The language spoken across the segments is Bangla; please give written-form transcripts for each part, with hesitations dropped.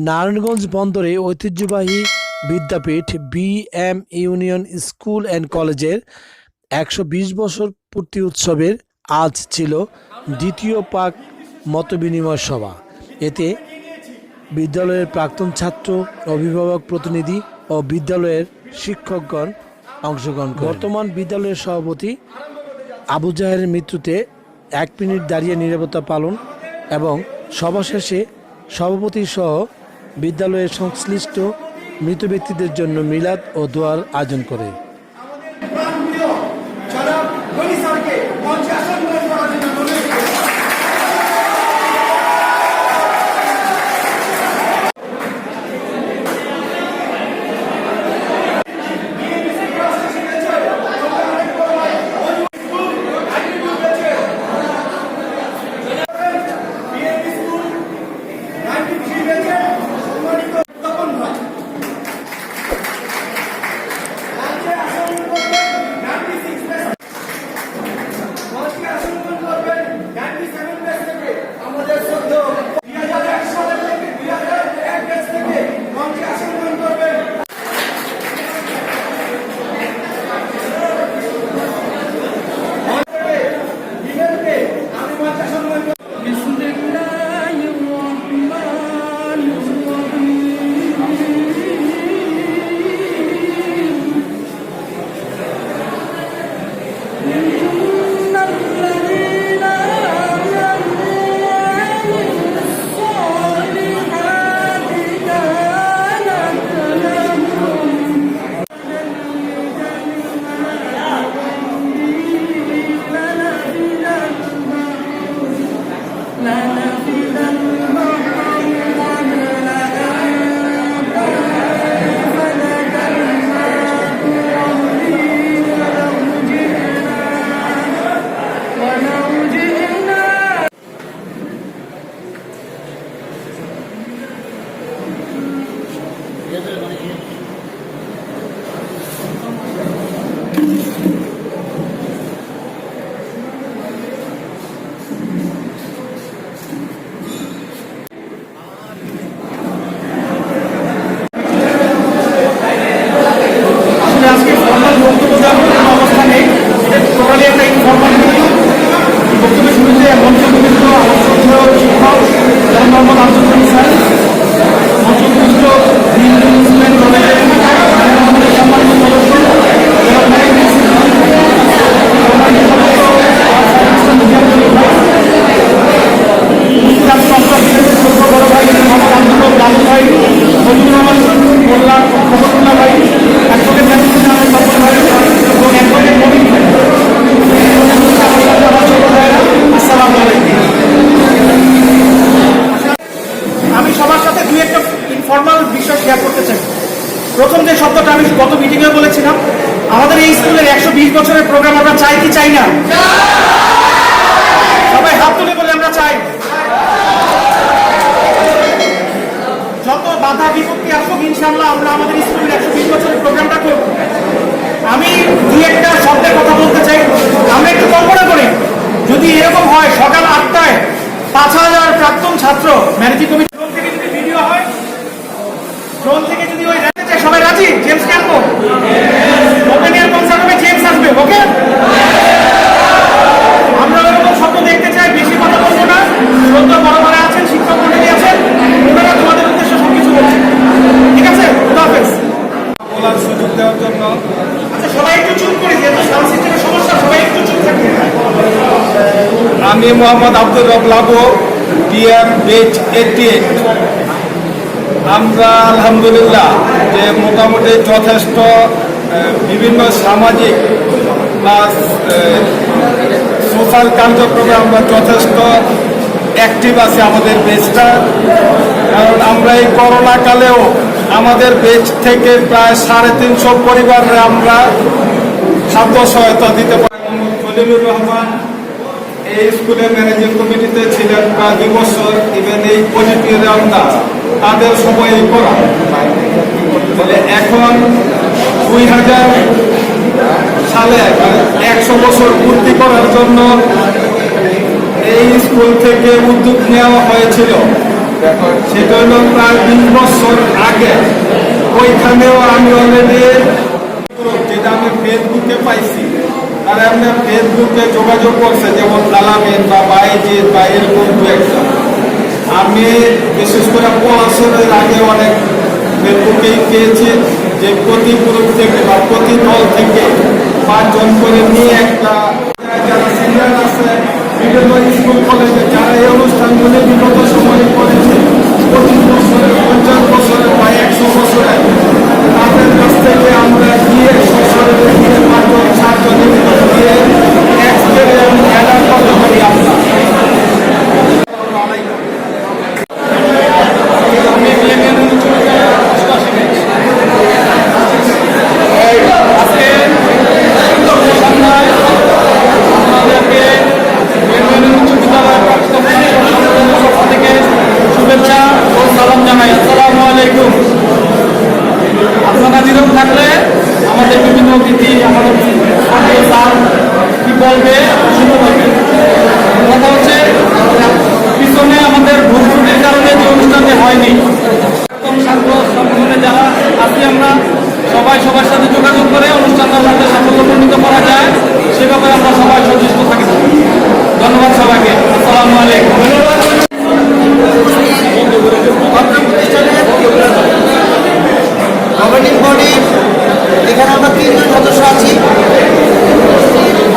নারায়ণগঞ্জ বন্দরে ঐতিহ্যবাহী বিদ্যাপীঠ বিএম ইউনিয়ন স্কুল অ্যান্ড কলেজের ১২০ বছর পূর্তি উৎসবের আজ ছিল দ্বিতীয় পাক মতবিনিময় সভা। এতে বিদ্যালয়ের প্রাক্তন ছাত্র, অভিভাবক, প্রতিনিধি ও বিদ্যালয়ের শিক্ষকগণ অংশগ্রহণ করেন। বর্তমান বিদ্যালয়ের সভাপতি আবু জাহেরের মৃত্যুতে ১ মিনিট দাঁড়িয়ে নীরবতা পালন এবং সভা শেষে সভাপতি সহ বিদ্যালয়ের সংশ্লিষ্ট মৃত ব্যক্তিদের জন্য মিলাদ ও দোয়ার আয়োজন করে। প্রথম যে শব্দটা আমি গত মিটিংয়ে বলেছিলাম, আমাদের এই স্কুলের ১২০ বছরের প্রোগ্রাম আমরা চাই কি চাই না? সবাই হাত তুলে বলে আমরা চাই। যত বাধা বিপত্তি আসুক ইনশাআল্লাহ আমরা আমাদের স্কুলের ১২০ বছরের প্রোগ্রামটা করব। আমি দুই একটা শব্দের কথা বলতে চাই। আমরা একটু কল্পনা করি, যদি এরকম হয় সকাল ৮টায় ৫,০০০ প্রাক্তন ছাত্র ম্যানেজিং কমিটি ড্রোন থেকে যদি ভিডিও হয়, ড্রোন থেকে যদি ওই সবাই রাজি? James Campo open air concert হবে, জেমস আসবে, ওকে? আমরা ওরকম শব্দ দেখতে চাই, বেশি কথা বলবো না। শ্রদ্ধা বড় বড় আছেন, শিক্ষক মন্ডলী আছেন, ওনারা তোমাদের উদ্দেশ্যে সবকিছু বলছেন, ঠিক আছে? খুদা হাফেজ। বলার সুযোগ দেওয়ার জন্য আচ্ছা, সবাই একটু চুপ করে, যেহেতু সাউন্ড সিস্টেমের সমস্যা, সবাই একটু চুপ থাকবে। আমি মোহাম্মদ আব্দুর রব লাবু, বিএম বেচ 88। আমরা আলহামদুলিল্লাহ যে মোটামুটি যথেষ্ট বিভিন্ন সামাজিক বা সোশ্যাল কার্যক্রমে আমরা যথেষ্ট অ্যাক্টিভ আছি আমাদের বেচটা। কারণ আমরা এই করোনা কালেও আমাদের বেচ থেকে প্রায় 350 পরিবারে আমরা খাদ্য সহায়তা দিতে পারি। খলিলুর রহমান এই স্কুলের ম্যানেজিং কমিটিতে ছিলেন প্রায় 2 বছর। ইভেন এই পজিটিভ আমরা তাদের সময় করা, এখন 2000 সালে 100 বছর পূর্তি করার জন্য এই স্কুল থেকে উদ্যোগ নেওয়া হয়েছিল সেটা হলো প্রায় 20 বছর আগে। ওইখানেও আমি অলরেডি যেটা আমি ফেসবুকে পাইছি, আর আমরা ফেসবুকে যোগাযোগ করছে, যেমন আলামিন বা বাইজিৎ বা এরকম দু একটা। আমি বিশেষ করে পড়াশোনার আগে অনেক ফেসবুকেই পেয়েছি যে প্রতি গ্রুপ থেকে বা প্রতি দল থেকে 5 জন করে নিয়ে একটা, যারা সিনিয়র আছে বিভিন্ন স্কুল কলেজে যারা এই অনুষ্ঠানগুলি বিগত সময়ে করেছে 25 বছরে, 50 বছরে বা 100 বছরে, তাদের কাছ থেকে আমরা গিয়ে সশরে গিয়ে 5 জন 7 জনের ভিতরে গিয়ে এক্সপেরিয়েন্স গ্যাদার করতে পারি আমরা। শুভেচ্ছা ও সালাম জানাই। আসসালামু আলাইকুম। আপনারা নীরব থাকলে আমাদের বিভিন্ন অতিথি আমাদের স্যার কি বলবে শুনতে পারবেন। কথা হচ্ছে পিছনে আমাদের ভুল ত্রুটির কারণে যে অনুষ্ঠানটি হয়নি, ছাত্র সংগঠনে যারা আছি আমরা সবাই সবার সাথে যোগাযোগ করে অনুষ্ঠানটা যাতে সাফল্যমণ্ডিত করা যায় সে ব্যাপারে আমরা সবাই সচেষ্ট থাকি। ধন্যবাদ সবাইকে। আসসালামু আলাইকুম। গভর্নিং বডি এখানে আমরা 3 জন সদস্য আছি।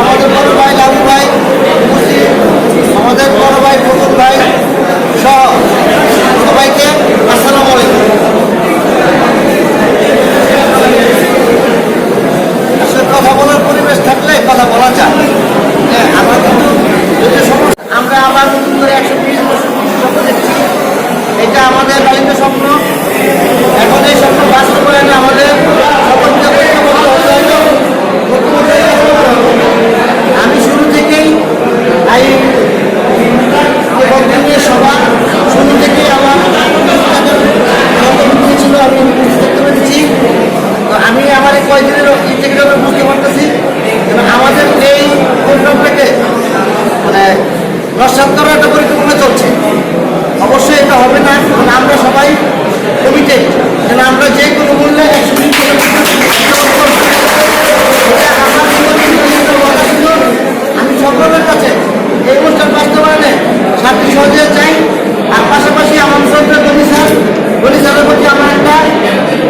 আমাদের বড় ভাই লালু ভাই, আমাদের বড় ভাই ফতুল ভাই সহ সবাইকে আসসালামু আলাইকুম। আসলে কথা বলার পরিবেশ থাকলে কথা বলা যায়। হ্যাঁ, আমরা কিন্তু আমরা আবার নতুন করে 120 বছর স্বপ্ন দেখছি। এটা আমাদের লালিত স্বপ্ন। এখন এই স্বপ্ন বাস্তবায়নে আমাদের সকলকে ঐক্যবদ্ধ হতে হবে। আমি শুরু থেকেই এই সভা শুরু থেকেই আমার ছিল, আমি দেখতে পেরেছি। আমি আমার এই কয়েকদিনের থেকে বুঝতে পারতেছি এবং আমাদের এই প্রোগ্রামটাকে মানে নস্বাত করার একটা পরিকল্পনা চলছে। অবশ্যই এটা হবে না, আমরা সবাই কমিটেড যেন আমরা যে কোনো মূল্যে আমি সকলের কাছে এই অনুষ্ঠান বাস্তবায়নে সাথে সহযোগিতা চাই। আর পাশাপাশি আমার সরকার গলি স্যারের প্রতি আমার একটা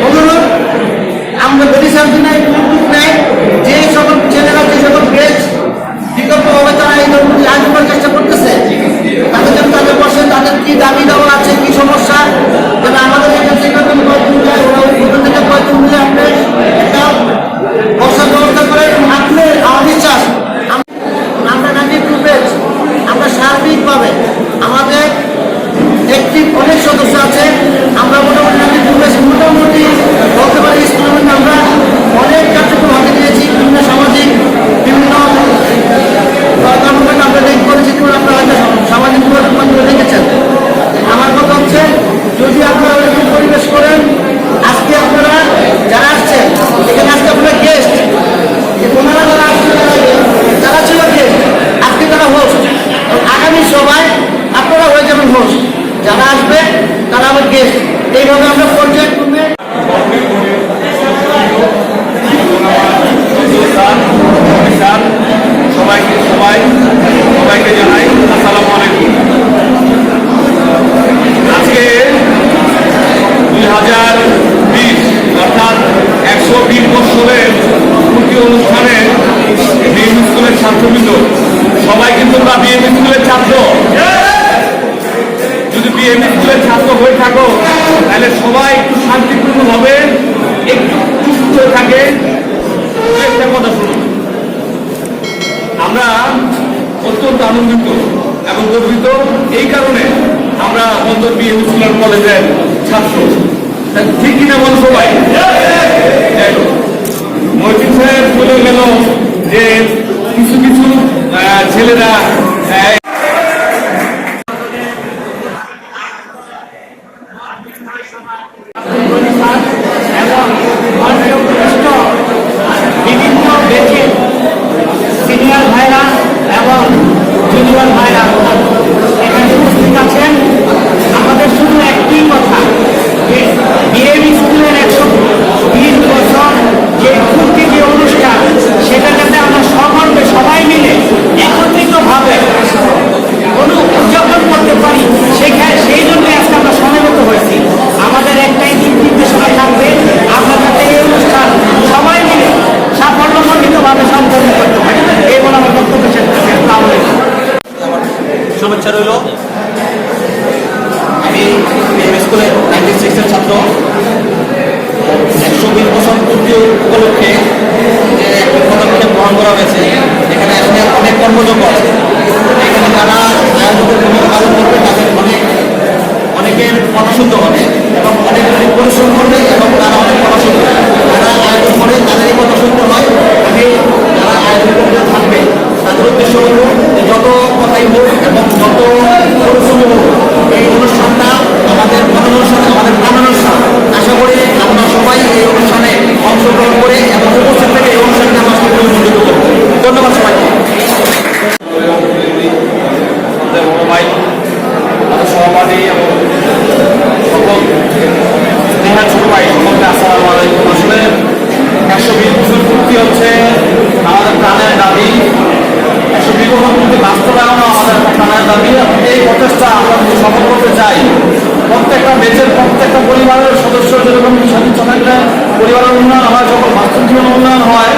অনুরোধ, আমরা গলি স্যার নেয় যে সকল ছেলেরা যে সকল বেশ বিকল্পভাবে তারা এই ধর্মটি আসবার চেষ্টা করতেছে, তাদের জন্য তাদের বসে তাদের কি দাবি দেওয়া আছে, কি সমস্যা, যেন আমাদের এখান থেকে থেকে কয়েকদিন মিলে আপনি একটা বসার ব্যবস্থা করে আপনি আমার বিশ্বাস আমরা 92 পেজ আমরা সার্বিকভাবে আমাদের একটি অনেক সদস্য আছে। আমরা মোটামুটি 92 পেজ মোটামুটি বলতে পারি স্কুলের মধ্যে আমরা অনেক কার্যক্রম হাতে নিয়েছি। বিভিন্ন সামাজিক বিভিন্ন কর্মকাণ্ড আমরা করেছি, আপনারা হয়তো সামাজিক মাধ্যমে দেখেছেন। আমার কথা হচ্ছে যদি আপনারা এরকম পরিবেশ করেন, আজকে আপনারা যারা আসছেন এখানে আজকে আপনারা গেস্ট, ওনারা যারা আসছেন তারা ছিল গেস্ট, আজকে তারা হোস্ট। আগামী সবাই আপনারা হয়ে যাবেন হোস্ট, যারা আসবে তারা আমার গেস্ট। এইভাবে আমরা পর্যায়ক্রমে সবাইকে জানাই আসসালামু আলাইকুম। আজকে 2020 অর্থাৎ 120 বছরের পূর্তি অনুষ্ঠানে বিএম স্কুলের ছাত্রবৃন্দ সবাই কিন্তু আমরা বিএম স্কুলের ছাত্র। যদি বিএম স্কুলের ছাত্র হয়ে থাকো তাহলে সবাই একটু শান্তিপূর্ণভাবে একটু চুপ করে থাকে। একটা কথা শুনুন, আমরা অত্যন্ত আনন্দিত এবং গর্বিত এই কারণে আমরা বন্দর বিএম স্কুল কলেজের ছাত্র। ঠিক কিনা বল সবাই? মহিউদ্দিন সাহেব বলে গেল যে কিছু কিছু ছেলেরা বিভিন্ন বেঁচে সিনিয়র ভাইরা এবং জুনিয়র ভাইরা এখানে উপস্থিত আছেন। আমাদের করা হয়েছে। এখানে আসলে অনেক কর্মযোগ্য আছে। এখানে যারা আয়োজকের ভূমিকা পালন করবে তাদের অনেকের কথা শুনতে হবে এবং অনেক পরিশ্রম করবে এবং তারা অনেক কথা শুনবে। যারা আয়োজন করে তাদেরই কথা শুনতে হয়। আমি যারা আয়োজন করতে থাকবে তাদের উদ্দেশ্য হল যে যত কথাই হোক এবং যত পরিশ্রম হোক এই অনুষ্ঠানটা আমাদের মনোরঞ্জন, আমাদের প্রাণানুষ্ঠান। আশা করি আমরা সবাই এই অনুষ্ঠানে অংশগ্রহণ করে এবং উপস্থিত থেকে এই অনুষ্ঠানকে আমরা সকলে মনোযোগ করব। ধন্যবাদ সবাইকে। আমাদের বড় ভাই, আমাদের সহপাঠী এবং সকল স্নেহার ছোট ভাই সকলকে আসসালামু আলাইকুম। আসলে 120 বছর পূর্তি হচ্ছে আমাদের প্রাণের দাবি। 120 বছর পূর্তি বাস্তবায়নও আমাদের প্রাণের দাবি। এই প্রচেষ্টা আমরা যদি সফল করতে চাই, প্রত্যেকটা দেশের প্রত্যেকটা পরিবারের সদস্য যেরকম সদিচ্ছা থাকলে পরিবারের উন্নয়ন হয়, সকল বাস্তব জীবন উন্নয়ন হয়।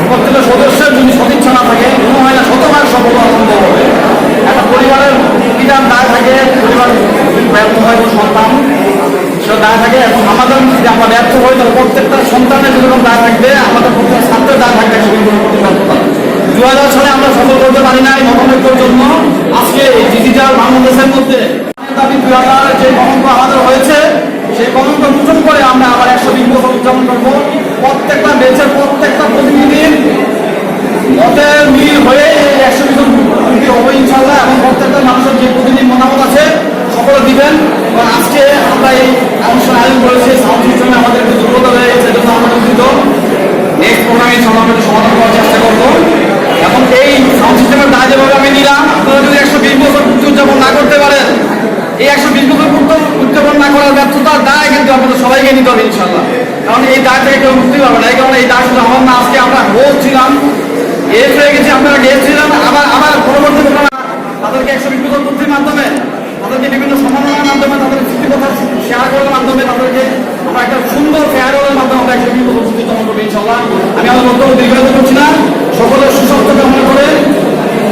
প্রত্যেকটা সদস্যের যদি সদিচ্ছা না থাকে মনে হয় না শতভাগ সফল হওয়া সম্ভব হবে। একটা পরিবারের পিতার দায় থাকে, পরিবার ব্যর্থ হয় সন্তান সেটা দায় থাকে, এবং আমাদের যদি আমরা ব্যর্থ হই তাহলে প্রত্যেকটা সন্তানের যেরকম দায় থাকবে আমাদের প্রত্যেক ছাত্রের দায় থাকবে সেগুলো প্রতি ব্যর্থতা। 2000 সালে আমরা সফল করতে পারি নাই মতানৈক্যের জন্য। আজকে এই ডিজিটাল বাংলাদেশের মধ্যে দাবি 2000 যে কলঙ্ক আমাদের হয়েছে সেই কলঙ্ক মোচন করে আমরা আবার 120 বছর উদযাপন করবো। প্রত্যেকটা দেশের প্রত্যেকটা প্রতিনিধির মতের মিল হয়ে এই 120 বছর পূর্তি হবে ইনশাল্লাহ, এবং প্রত্যেকটা মানুষের যে প্রতিনিধি মতামত আছে সকলে দিবেন। এবং আজকে আমরা এই অনুষ্ঠান আয়োজন করেছি, সাউন্ড সিস্টেমে আমাদের একটু দুর্বলতা হয়ে গেছে, এজন্য আমরা দুঃখিত। নেক্সট প্রোগ্রামে ইনশাল্লাহ আমরা সমাধান করার চেষ্টা করবো। এখন এই সাউন্ড সিস্টেমের দায় যেভাবে আমি নিলাম, আপনারা যদি 120 বছর পূর্তি উদযাপন না করতে পারেন, এই 120 বছর উদযাপন না করার ব্যর্থতার দায় কিন্তু আপনাদের সবাইকে নিতে হবে ইনশাল্লাহ। কারণ এই দায় থেকে কেউ মুক্তি পাবে না। এই কারণে এই দায় শুধু আমার না, আজকে আমরা হোস্ট ছিলাম, গেস্ট হয়ে গেছি, আপনারা গেস্ট ছিলেন। আবার পরবর্তী তাদেরকে 120 বছর পূর্তির মাধ্যমে, তাদেরকে বিভিন্ন সমাধানের মাধ্যমে, তাদের স্মৃতিকথা শেয়ার করার মাধ্যমে, তাদেরকে আমরা একটা সুন্দর ফেয়ারওয়েলের মাধ্যমে আমরা 120 বছর পূর্তি উদযাপন করবো ইনশাল্লাহ। আমি আমার বক্তব্য দীর্ঘায়িত করছি না, সকলের সুস্বাস্থ্য কামনা করে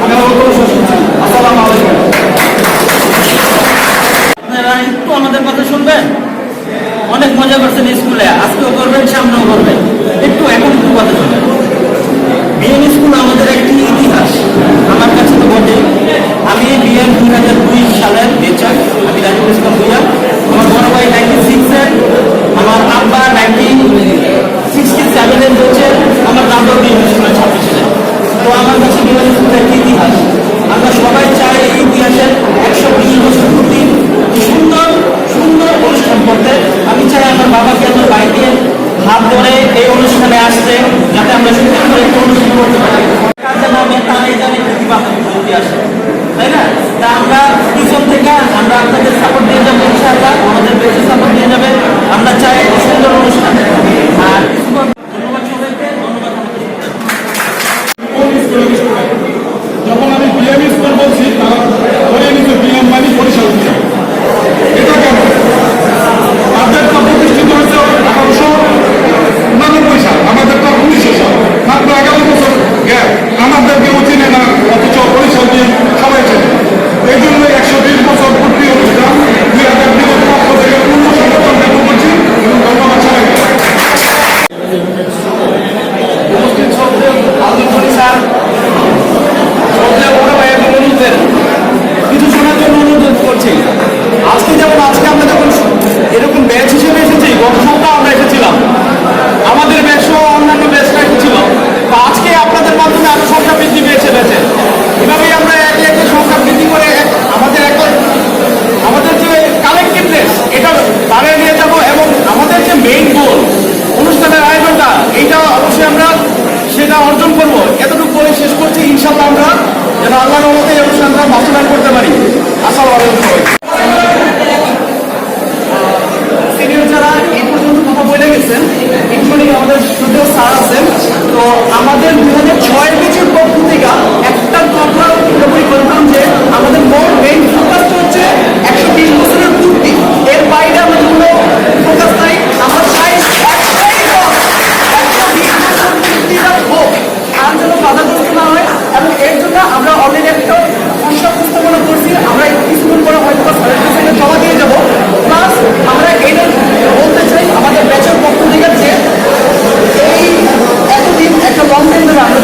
আমি আমার বক্তব্য শেষ করছি। আসসালামু আলাইকুম। আপনারা একটু আমাদের কথা শুনবেন। অনেক মজা করছেন স্কুলে, আজকেও করবেন, সামনেও করবেন। একটু এখন একটু কথা শুনবেন। বিএম স্কুল আমাদের একটি ইতিহাস, আমার কাছে তো বটে। আমি বিএম 2002 সালের বেচার, আমি রাজুল ইসলাম ভুইয়া। আমার বড় ভাই 96-এর, আমার আব্বা 1967-এর বেচের, আমার দাদাও বিএম স্কুলের ছাত্র ছিলেন। তো আমার কাছে বিএম স্কুলের একটি ইতিহাস। আমরা সবাই চাই এই ইতিহাসের 120 বছর পূর্তি সুন্দর সুন্দর অনুষ্ঠান করতে। আমি চাই আমার বাবাকে, আমার ভাইকে হাত ধরে এই অনুষ্ঠানে আসতে, যাতে আমরা সুন্দর করে একটু অনুষ্ঠান করতে পারি। কাজে নামে তারাই জানে প্রতিভাবে আসে, তাই না? তা আমরা পিছন থেকে আমরা আপনাদের সাপোর্ট দিয়ে যাবো ইনশাআল্লাহ, আমাদের বেশি সাপোর্ট দিয়ে যাবে। আমরা চাই সুন্দর অনুষ্ঠান। আর ধন্যবাদ সবাইকে, ধন্যবাদ। যখন আমি বিএম স্কুল বলছি তারা ধরে নিতে বিএম মানে পরিষদ। এটা কেন? তাদেরটা প্রতিষ্ঠিত হয়েছে 1899 সাল, আমাদেরটা 1900 সাল, মাত্র 11 বছর গ্যাপ। আমাদেরকে চিনে না, অথচ পরিষদ দিয়ে সবাই চেনে। এই জন্য 120 বছর পূর্তি অনুষ্ঠান 2000 পক্ষ থেকে পূর্ণ সমর্থন জ্ঞাপন করছি এবং ধন্যবাদ সবাইকে। উপস্থিত সবচেয়ে আলম স্যার, সবচেয়ে বড় ভাই এবং অনুরোধের কিছু শোনার জন্য অনুরোধ করছি। আজকে যেমন আজকে আমরা যখন এরকম ব্যাচ হিসেবে এসেছি, গত সপ্তাহ আমরা এসেছিলাম, আমাদের ব্যাচ সহ অন্যান্য ব্যাচরা এসেছিল। তো আজকে আপনাদের মাধ্যমে আরো সংখ্যা বৃদ্ধি পেয়েছে ব্যাচে। এভাবেই আমরা একে একে সংখ্যা বৃদ্ধি করে আমাদের যে কালেক্টিভনেস এটা বাড়িয়ে নিয়ে যাব, এবং আমাদের যে মেইন গোল অনুষ্ঠানের আয়োজনটা, এইটা অবশ্যই আমরা সেটা অর্জন করবো। এতটুকু বলে শেষ করছি। ইনশাল্লাহ আমরা যেন আল্লাহর রহমতে এই অনুষ্ঠানটা বাস্তবায়ন করতে পারি। আসসালামু আলাইকুম সবাই। সিনিয়র যারা এই পর্যন্ত কথা বলে গেছেন, ইনক্লুডিং আমাদের শ্রদ্ধেয় স্যার আছেন, তো আমাদের 2006 ব্যাচের পক্ষ থেকে একটা কথা পুরোপুরি করতাম যে আমাদের মেইন ফোকাসটা হচ্ছে 120 বছরের পূর্তি। এর বাইরে আমাদের কোনো ফোকাস নাই। আমরা চাই আর যেন বাধাগ্রস্ত না হয়, এবং এর জন্য আমরা অলরেডি একটা সংস্থা উপস্থাপনা করছি। আমরা কিছুক্ষণ করে হয়তো স্যারের কাছে জমা দিয়ে যাবো। প্লাস আমরা এটা বলতে চাই আমাদের ব্যাচের পক্ষ থেকে যে এই এতদিন একটা লং টাইম ধরে আমরা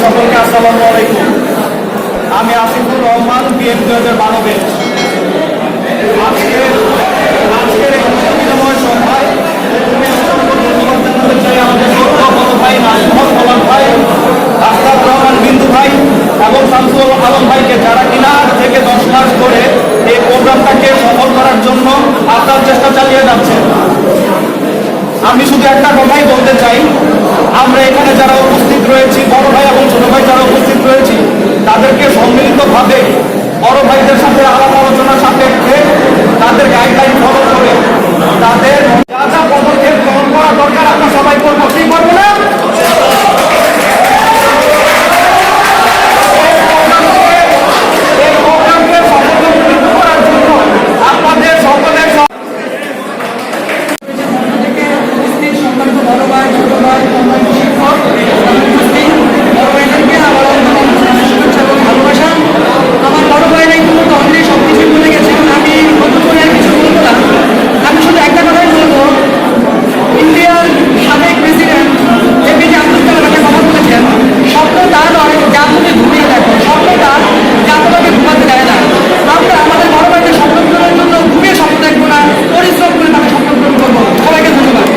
সকলকে আসসালামু আলাইকুম। আমি আসিফুর রহমান, বিএনপি 2012 ব্যাচ। আজকের এই বিনিময় সভায় ধন্যবাদ জানাতে চাই আমাদের বড় ভাই নাজমুল কলাম ভাই, আফতাব রহমান বিন্দু ভাই এবং শামসুল আলম ভাইকে, যারা কিনা থেকে 10 মাস ধরে এই প্রোগ্রামটাকে সফল করার জন্য আপনার চেষ্টা চালিয়ে যাচ্ছেন। আমি শুধু একটা কথাই বলতে চাই, আমরা এখানে যারা উপস্থিত রয়েছি, বড় ভাই এবং ছোট ভাই যারা উপস্থিত রয়েছি, তাদেরকে সম্মিলিতভাবে বড় ভাইদের সাথে আলাপ আলোচনার সাপেক্ষে তাদের গাইডলাইন ফলো করে তাদের যা যা পদক্ষেপ গ্রহণ করা দরকার আমরা সবাই করবো, ঠিক করবো না? এই প্রোগ্রামকে সফল করার জন্য আপনাদের সকলের সম্মানিত বড় ভাই, ছোট ভাই, সম্মানিত শিক্ষক, বড় ভাইদেরকে আমার শুভেচ্ছা এবং ভালোবাসা। আমার বড় ভাইরা কিন্তু অলরেডি সব কিছু বলে গেছেন, আমি নতুন করে আর কিছু বলবো না। আমি শুধু একটা কথাই বলবো, ইন্ডিয়ার সাবেক প্রেসিডেন্ট এপিজে আব্দুল কালাম একটা কথা বলেছেন, স্বপ্ন তা নয় যা তুমি ঘুমিয়ে দেখো, স্বপ্ন তা যা তোমাকে ঘুমাতে দেয় না। আমরা আমাদের বড় ভাইদের স্বপ্ন পূরণের জন্য ঘুমিয়ে স্বপ্ন দেখবো না, পরিশ্রম করে তাকে স্বপ্ন পূরণ করবো। সবাইকে ধন্যবাদ।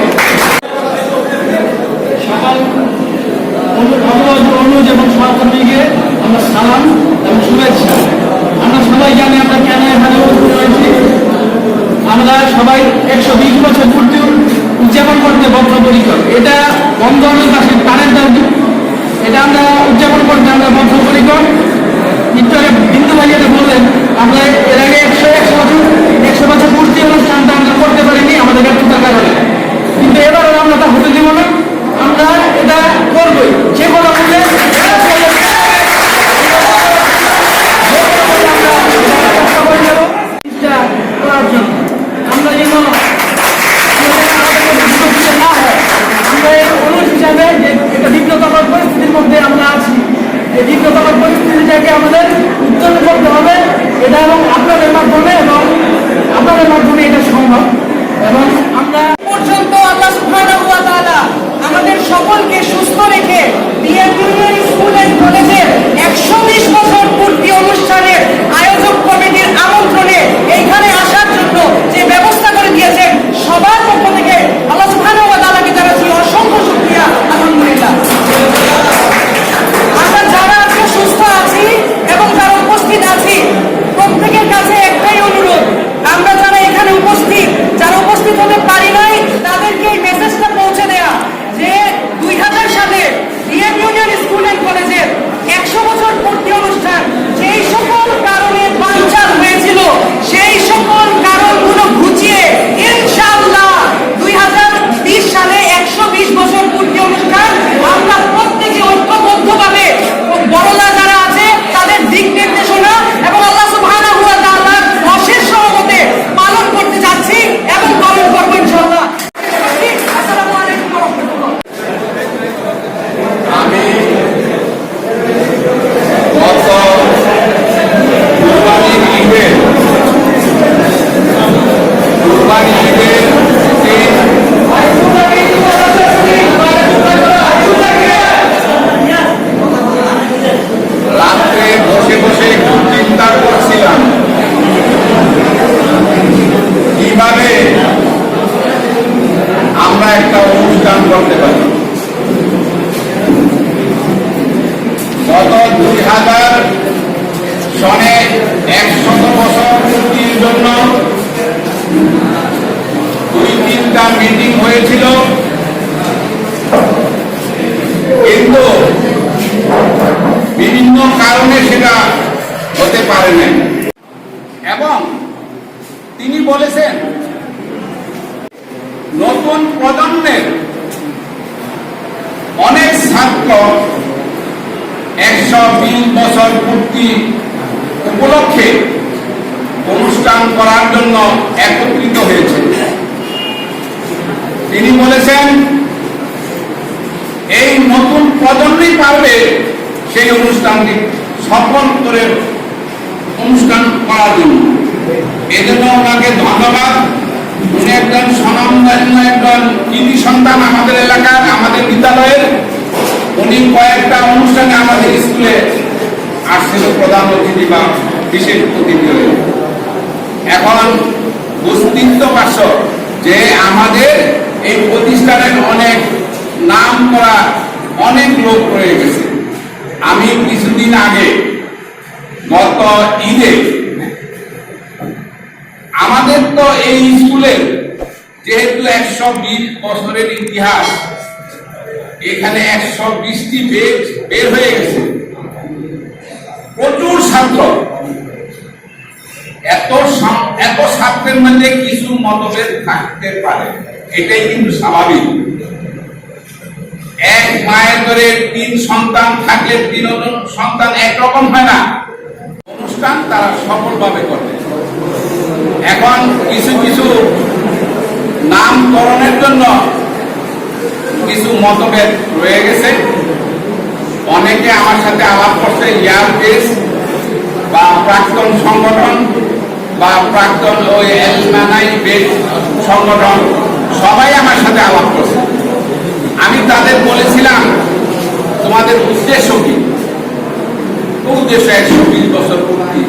অনুজ এবং সহকর্মীকে আমরা সালাম এবং শুভেচ্ছা। আমরা সবাই জানি আমরা কেন এখানে রয়েছি। আমরা সবাই 120 বছর পূর্তি উদযাপন করতে বদ্ধপরিকর। এটা বন্ধবাসীর প্রাণের দাবি, এটা আমরা উদযাপন করতে আমরা বদ্ধপরিকর। কিন্তু বিন্দু ভাই যেটা বললেন, আমরা এর আগে 100 বছর পূর্তি অনুষ্ঠানটা আমরা করতে পারিনি আমাদের ব্যর্থতার কারণে, কিন্তু এবার আমরা তা হতে দিব না, আমরা এটা করবই। যে কোনো মূল্যে করার জন্য আমরা যেন না হয়, আমরা এই অনুষ হিসাবে যে একটা বিব্রতকর পরিস্থিতির মধ্যে আমরা আছি, এই বিব্রতকর পরিস্থিতিটাকে আমাদের উত্তোলন করতে হবে। এটা এবং আপনাদের মাধ্যমে এটা সম্ভব। এবং আমরা পর্যন্ত আল্লাহ সুবহানাহু ওয়া তাআলা আমাদের সকলকে সুস্থ রেখে বিএনপি স্কুল এন্ড কলেজের 120 বছর পূর্তি অনুষ্ঠানের আয়োজক কমিটির আমন্ত্রণে এইখানে আসার জন্য যে ব্যবস্থা করে দিয়েছেন, সবার পক্ষ থেকে আল্লাহ সুবহানাহু ওয়া তাআলাকে জানাচ্ছি অসংখ্য শুকরিয়া। আলহামদুলিল্লাহ। আমরা যারা আজকে সুস্থ আছি এবং যারা উপস্থিত আছি, প্রত্যেকের কাছে একটাই অনুরোধ, আমরা যারা এখানে উপস্থিত, যারা উপস্থিত হতে পারি নাই, তাদেরকে এই মেসেজটা পৌঁছে দেয়া যে 2000 সালে ডিএম ইউনিয়ন স্কুল এন্ড কলেজের 100 বছর পূর্তি অনুষ্ঠান যেই সকল কারণে বানচাল হয়েছিল, সেই সকল কারণগুলো ঘুচিয়ে ইনশাআল্লাহ 2020 সালে 120 বছর পূর্তি অনুষ্ঠান আমরা প্রত্যেকে ঐক্যবদ্ধভাবে বড়রা যারা আছে তাদের দিক নির্দেশনা এবং আল্লাহ সুবহানাহু ওয়া তাআলার অশেষ সহমতে পালন করতে যাচ্ছি এবং পালন করবো ইনশাআল্লাহ। আসসালামু আলাইকুম ওয়া রাহমাতুল্লাহ। আমি গত কুরবানির ঈদে রাত্রে বসে বসে একটু চিন্তা করছিলাম কিভাবে আমরা একটা অনুষ্ঠান করতে পারি। গত 2000 সনে 100 বছর পূর্তির জন্য 2-3টা মিটিং হয়েছিল, কিন্তু বিভিন্ন কারণে সেটা হতে পারে না। এবং তিনি বলেছেন নতুন প্রজন্মের অনেক ছাত্র 120 বছর পূর্তি উপলক্ষে অনুষ্ঠান করার জন্য একত্রিত হয়েছে। তিনি বলেছেন এই নতুন প্রজন্মই পারবে সেই অনুষ্ঠানটি সফল করে অনুষ্ঠান করার জন্য। এজন্য ওনাকে ধন্যবাদ। উনি একজন স্বনামধন্য একজন কৃতি সন্তান আমাদের এলাকার, আমাদের বিদ্যালয়ের। উনি কয়েকটা অনুষ্ঠানে আমাদের স্কুলে আসছিল প্রধান অতিথি বা বিশেষ অতিথি হয়ে। এখন বুঝতেই তো পারছ যে আমাদের এই প্রতিষ্ঠানের অনেক নাম করা অনেক লোক রয়ে গেছে। আমি কিছুদিন আগে গত ঈদে আমাদের তো এই স্কুলের যেহেতু 120 বছরের ইতিহাস, এখানে 120টি বেঞ্চ বের হয়ে গেছে, প্রচুর ছাত্র। এত ছাত্রের মধ্যে কিছু মতভেদ থাকতে পারে, এটাই কিন্তু স্বাভাবিক। এক মায়ের ধরে 3 সন্তান থাকলে 3 সন্তান একরকম হয় না। অনুষ্ঠান তারা সফলভাবে করবে। এখন কিছু কিছু নামকরণের জন্য কিছু মতভেদ রয়ে গেছে। অনেকে আমার সাথে আলাপ করছে ইয়ার বেস বা প্রাক্তন সংগঠন বা প্রাক্তন ওই এলমানাই বেস সংগঠন, সবাই আমার সাথে আলাপ করছে। আমি তাদের বলেছিলাম তোমাদের উদ্দেশ্য কি? উদ্দেশ্য 120 বছর পূর্তি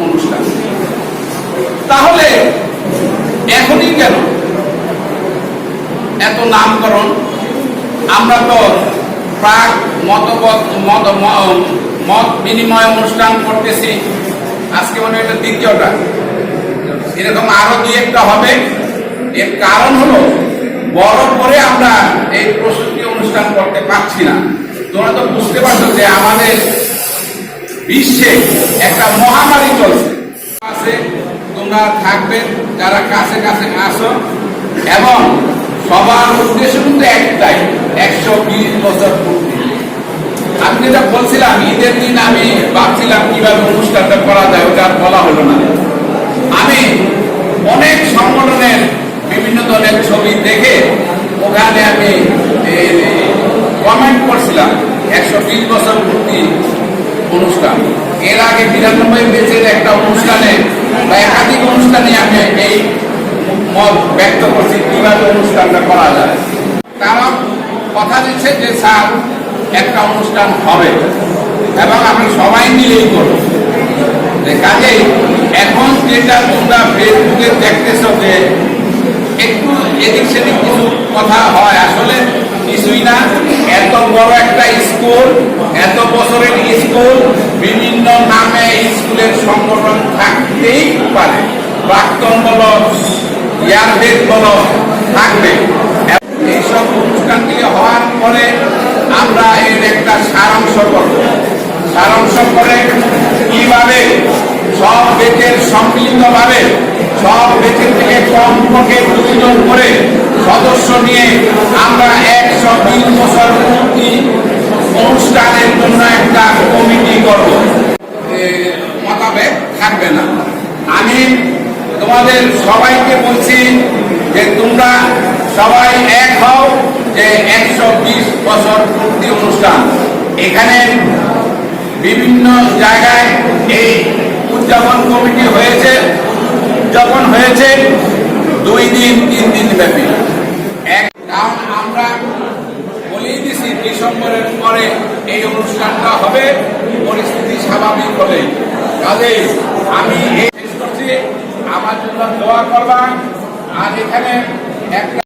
অনুষ্ঠান। তাহলে এখনই কেন এত নামকরণ? আমরা তো প্রাক মত বিনিময় অনুষ্ঠান করতেছি, আজকে মনে হয় এটা দ্বিতীয়টা, এরকম আরো 2-1টা হবে। এর কারণ হলো বড় করে আমরা এই প্রস্তুতি অনুষ্ঠান করতে পারছি না। তোমরা তো বুঝতে পারছো যে আমাদের বিশ্বে একটা মহামারী চলছে। তোমরা থাকবে যারা কাছে কাছে আসো, এবং সবার উদ্দেশ্য কিন্তু একটাই, 120 বছর পূর্তি। আমি যেটা বলছিলাম ঈদের দিন, আমি ভাবছিলাম কিভাবে অনুষ্ঠানটা করা যায়, ওটা আর বলা হলো না। আমি অনেক সংগঠনের বিভিন্ন দলের ছবি দেখে ওখানে আমি কমেন্ট করছিলাম 120 বছর পূর্তি অনুষ্ঠান। এর আগে 92 বেচের একটা অনুষ্ঠানে বা একাধিক অনুষ্ঠানে আমি এই মত ব্যক্ত করছি কিভাবে অনুষ্ঠানটা করা যায়। তারা কথা দিচ্ছে যে স্যার একটা অনুষ্ঠান হবে এবং আমি সবাই মিলেই করব। কাজেই এখন যেটা তোমরা ফেসবুকে দেখতেছ যে একটু এদিক সেদিক কিছু কথা হয়, আসলে কিছুই না। এত বড় একটা স্কুল, এত বছরের স্কুল, বিভিন্ন নামে স্কুলের সংগঠন থাকতেই পারে, প্রাক্তন বলো ইয়ারবেদ বলো থাকবে। এইসব অনুষ্ঠানগুলি হওয়ার পরে আমরা এর একটা সারাংশ করব। সারাংশ করে কিভাবে সব বেচের সম্মিলিতভাবে সব বেচের থেকে কমপক্ষে 2 জন করে সদস্য নিয়ে আমরা 120 বছর পূর্তি অনুষ্ঠানের জন্য একটা কমিটি করব। মতভেদ থাকবে না। আমি তোমাদের সবাইকে বলছি যে তোমরা সবাই এক হও যে 120 বছর পূর্তি অনুষ্ঠান। এখানে বিভিন্ন জায়গায় এই উদযাপন কমিটি হয়েছে, উদযাপন হয়েছে 2 দিন 3 দিন ব্যাপী। আমরা বলেই দিছি ডিসেম্বরের পরে এই অনুষ্ঠানটা হবে, পরিস্থিতি স্বাভাবিক হলে। কাজেই আমি শেষ করছি, আমার জন্য দোয়া করবা। আর এখানে একটা